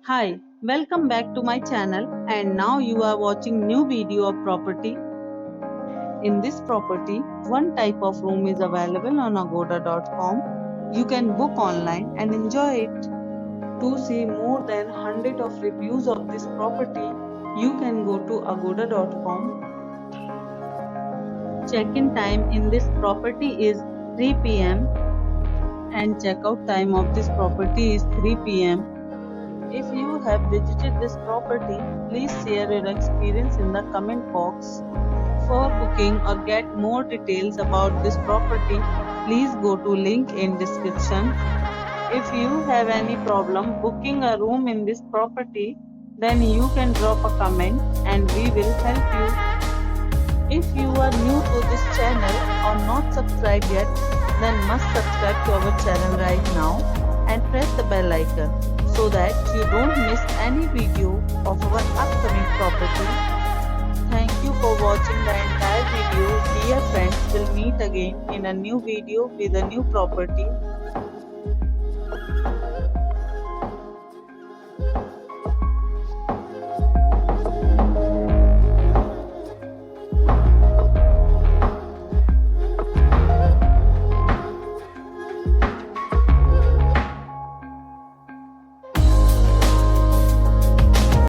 Hi, welcome back to my channel, and now you are watching new video of property. In this property, one type of room is available on agoda.com. You can book online and enjoy it. To see more than 100 of reviews of this property, you can go to agoda.com. Check-in time in this property is 3 p.m. and checkout time of this property is 3 p.m. If you have visited this property, please share your experience in the comment box. For booking or get more details about this property, please go to link in description. If you have any problem booking a room in this property, then you can drop a comment and we will help you. If you are new to this channel or not subscribed yet, then must subscribe to our channel right now and press the bell icon so that you don't miss any video of our upcoming property. Thank you for watching the entire video. Dear friends, we'll meet again in a new video with a new property.